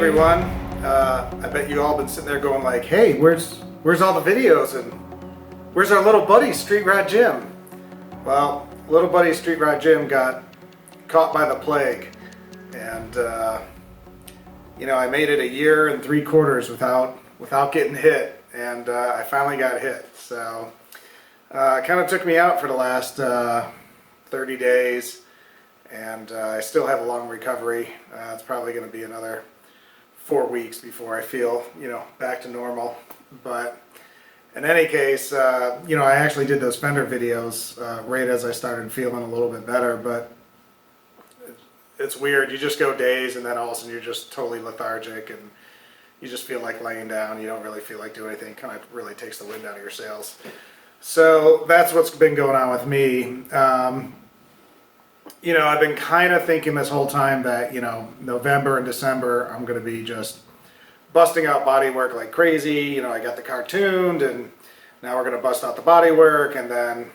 everyone. I bet you all been sitting there going like, hey, where's all the videos and where's our little buddy Street Rat Jim? Well, little buddy Street Rat Jim got caught by the plague, and I made it a year and 3/4 without getting hit, and I finally got hit. So it kind of took me out for the last 30 days, and I still have a long recovery. It's probably going to be another 4 weeks before I feel, back to normal. But in any case, I actually did those fender videos right as I started feeling a little bit better, but it's weird. You just go days and then all of a sudden you're just totally lethargic and you just feel like laying down. You don't really feel like doing anything. Kind of really takes the wind out of your sails. So that's what's been going on with me. I've been kind of thinking this whole time that, November and December, I'm going to be just busting out body work like crazy. I got the car tuned, and now we're going to bust out the body work, and then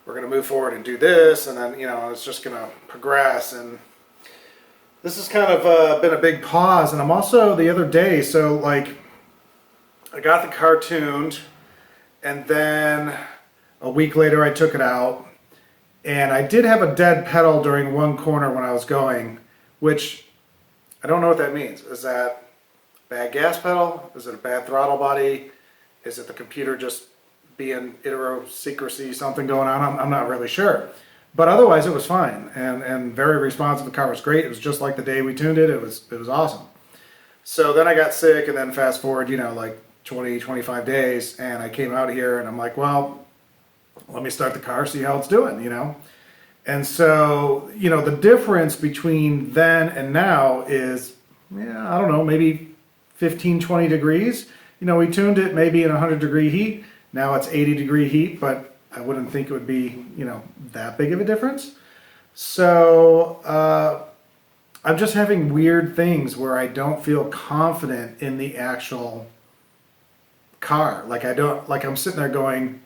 we're going to move forward and do this, and then, it's just going to progress. And this has kind of been a big pause. And I'm also, the other day, so like, I got the car tuned, and then a week later I took it out. And I did have a dead pedal during one corner when I was going, which I don't know what that means. Is that a bad gas pedal? Is it a bad throttle body? Is it the computer just being idiosyncrasy, something going on? I'm not really sure. But otherwise it was fine and very responsive. The car was great. It was just like the day we tuned it. It was awesome. So then I got sick, and then fast forward, like 20, 25 days, and I came out here and I'm like, well, let me start the car, see how it's doing, And so, the difference between then and now is, I don't know, maybe 15, 20 degrees. We tuned it maybe in 100-degree heat. Now it's 80-degree heat, but I wouldn't think it would be, that big of a difference. So I'm just having weird things where I don't feel confident in the actual car. Like I'm sitting there going,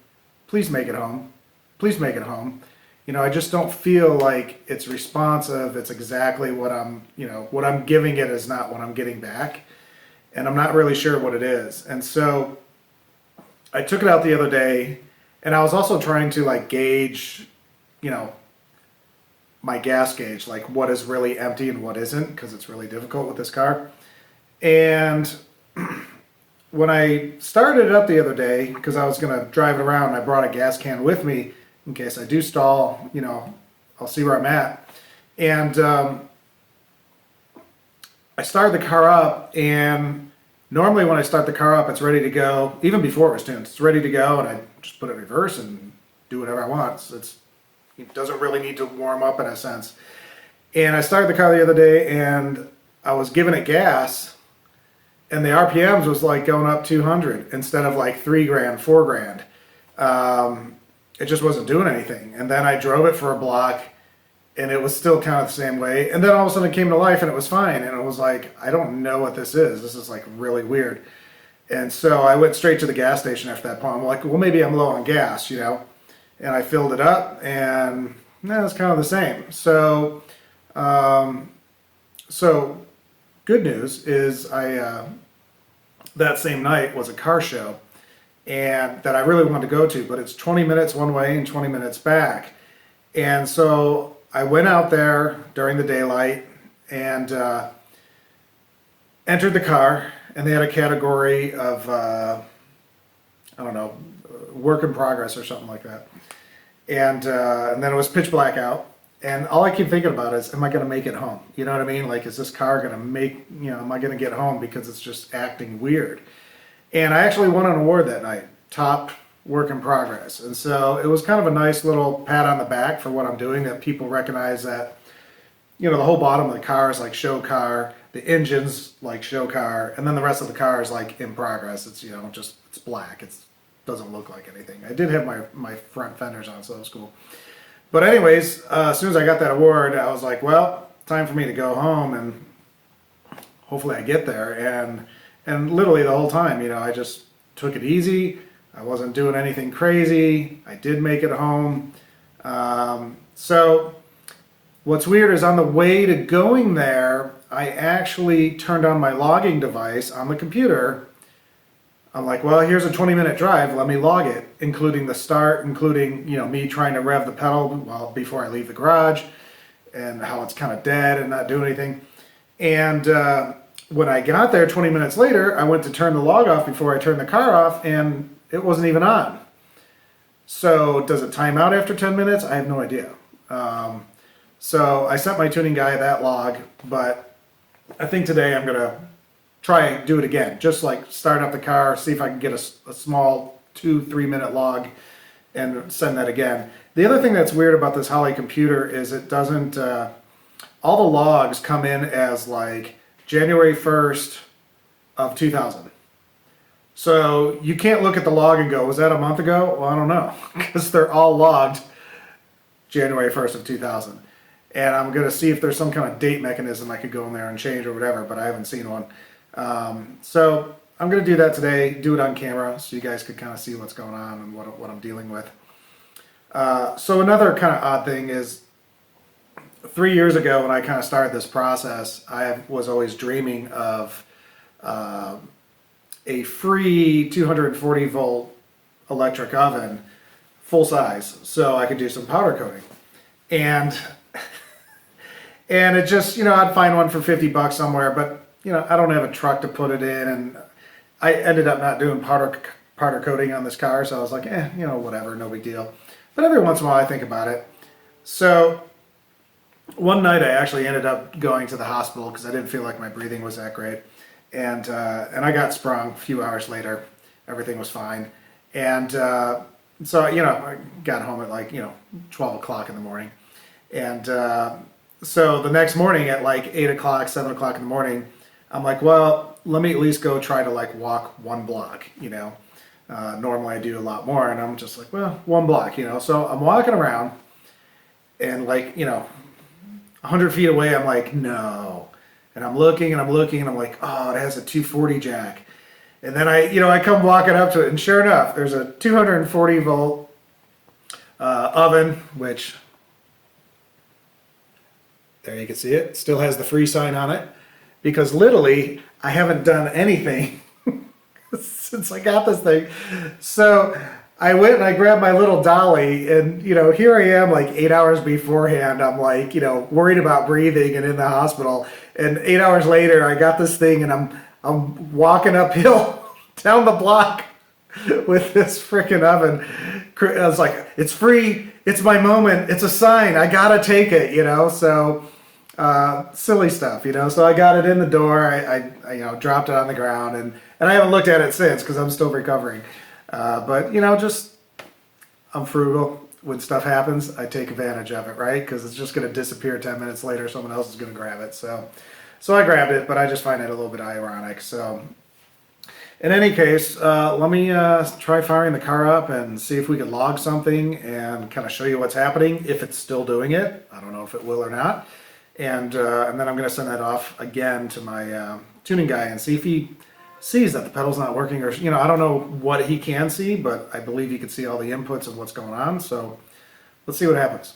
please make it home. Please make it home. I just don't feel like it's responsive. It's exactly what what I'm giving it is not what I'm getting back. And I'm not really sure what it is. And so I took it out the other day, and I was also trying to gauge, my gas gauge, like what is really empty and what isn't, because it's really difficult with this car. And when I started it up the other day, because I was going to drive it around, I brought a gas can with me in case I do stall, I'll see where I'm at. And I started the car up, and normally when I start the car up, it's ready to go. Even before it was tuned, it's ready to go, and I just put it in reverse and do whatever I want. It doesn't really need to warm up in a sense. And I started the car the other day, and I was giving it gas, and the RPMs was going up 200 instead of $3 grand, $4 grand. It just wasn't doing anything. And then I drove it for a block, and it was still kind of the same way. And then all of a sudden it came to life, and it was fine. And it was I don't know what this is. This is really weird. And so I went straight to the gas station after that point. I'm like, well, maybe I'm low on gas, And I filled it up, and it's kind of the same. So, good news is that same night was a car show, and that I really wanted to go to, but it's 20 minutes one way and 20 minutes back. And so I went out there during the daylight and entered the car, and they had a category of, work in progress or something like that. And then it was pitch black out. And all I keep thinking about is, am I going to make it home? You know what I mean? Is this car going to make, am I going to get home because it's just acting weird? And I actually won an award that night, top work in progress. And so it was kind of a nice little pat on the back for what I'm doing, that people recognize that, the whole bottom of the car is show car, the engine's show car, and then the rest of the car is in progress. It's, it's black. It doesn't look like anything. I did have my front fenders on, so that was cool. But anyways, as soon as I got that award, I was like, well, time for me to go home, and hopefully I get there. And literally the whole time, I just took it easy. I wasn't doing anything crazy. I did make it home. So what's weird is on the way to going there, I actually turned on my logging device on the computer. I'm like, well, here's a 20-minute drive. Let me log it, including the start, including, you know, me trying to rev the pedal before I leave the garage, and how it's kind of dead and not doing anything. And when I got there 20 minutes later, I went to turn the log off before I turned the car off, and it wasn't even on. So does it time out after 10 minutes? I have no idea. So I sent my tuning guy that log, but I think today I'm going to try and do it again. Just like start up the car, see if I can get a small 2-3 minute log and send that again. The other thing that's weird about this Holley computer is it doesn't, all the logs come in as like January 1st of 2000. So you can't look at the log and go, was that a month ago? Well, I don't know, because they're all logged January 1st of 2000. And I'm going to see if there's some kind of date mechanism I could go in there and change or whatever, but I haven't seen one. So I'm going to do that today, do it on camera, so you guys could kind of see what's going on and what I'm dealing with. So another kind of odd thing is, 3 years ago when I kind of started this process, I was always dreaming of a free 240 volt electric oven, full size, so I could do some powder coating. And it just, you know, I'd find one for 50 bucks somewhere, but, you know, I don't have a truck to put it in, and I ended up not doing powder coating on this car, so I was like, you know, whatever, no big deal. But every once in a while I think about it. So one night I actually ended up going to the hospital because I didn't feel like my breathing was that great. And I got sprung a few hours later. Everything was fine. And so, you know, I got home at like, you know, 12 o'clock in the morning. And so the next morning at like 8 o'clock, 7 o'clock in the morning, I'm like, well, let me at least go try to like walk one block, you know. Normally I do a lot more, and I'm just like, well, one block, you know. So I'm walking around, and like, you know, 100 feet away, I'm like, no. And I'm looking, and I'm looking, and I'm like, oh, it has a 240 jack. And then I come walking up to it, and sure enough, there's a 240 volt oven, which, there you can see it, still has the free sign on it, because literally, I haven't done anything since I got this thing. So I went and I grabbed my little dolly, and, you know, here I am like 8 hours beforehand. I'm like, you know, worried about breathing and in the hospital. And 8 hours later, I got this thing, and I'm walking uphill down the block with this freaking oven. I was like, it's free. It's my moment. It's a sign. I gotta take it, you know. So silly stuff, you know. So I got it in the door. I you know, dropped it on the ground, and I haven't looked at it since because I'm still recovering. But, you know, just, I'm frugal. When stuff happens, I take advantage of it, right? Because it's just going to disappear 10 minutes later. Someone else is going to grab it. So I grabbed it, but I just find it a little bit ironic. So in any case, let me try firing the car up and see if we can log something and kind of show you what's happening, if it's still doing it. I don't know if it will or not. And then I'm going to send that off again to my tuning guy and see if he sees that the pedal's not working, or, you know, I don't know what he can see, but I believe he can see all the inputs of what's going on. So let's see what happens.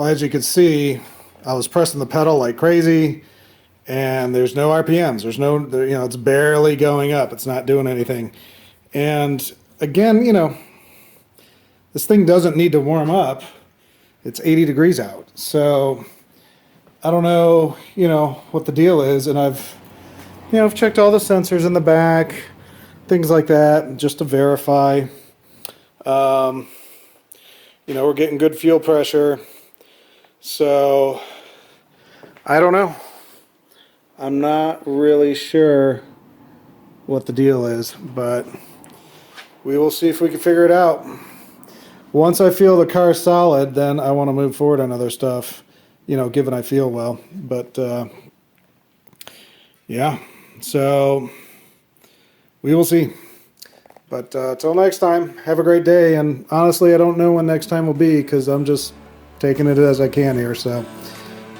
Well, as you can see, I was pressing the pedal like crazy, and there's no RPMs. There's no, you know, it's barely going up. It's not doing anything. And again, you know, this thing doesn't need to warm up. It's 80 degrees out. So I don't know, you know, what the deal is. And I've checked all the sensors in the back, things like that, just to verify. You know, we're getting good fuel pressure. So I don't know. I'm not really sure what the deal is, but we will see if we can figure it out. Once I feel the car's solid, then I want to move forward on other stuff, you know, given I feel well. But yeah, so we will see. But till next time, have a great day. And honestly, I don't know when next time will be, because I'm just taking it as I can here. So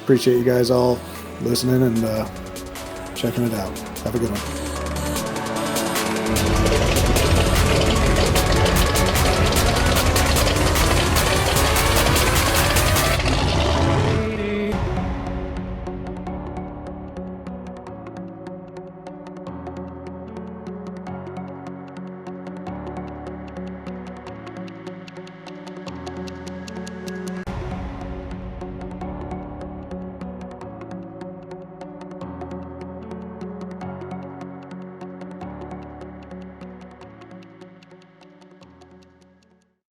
appreciate you guys all listening and checking it out. Have a good one.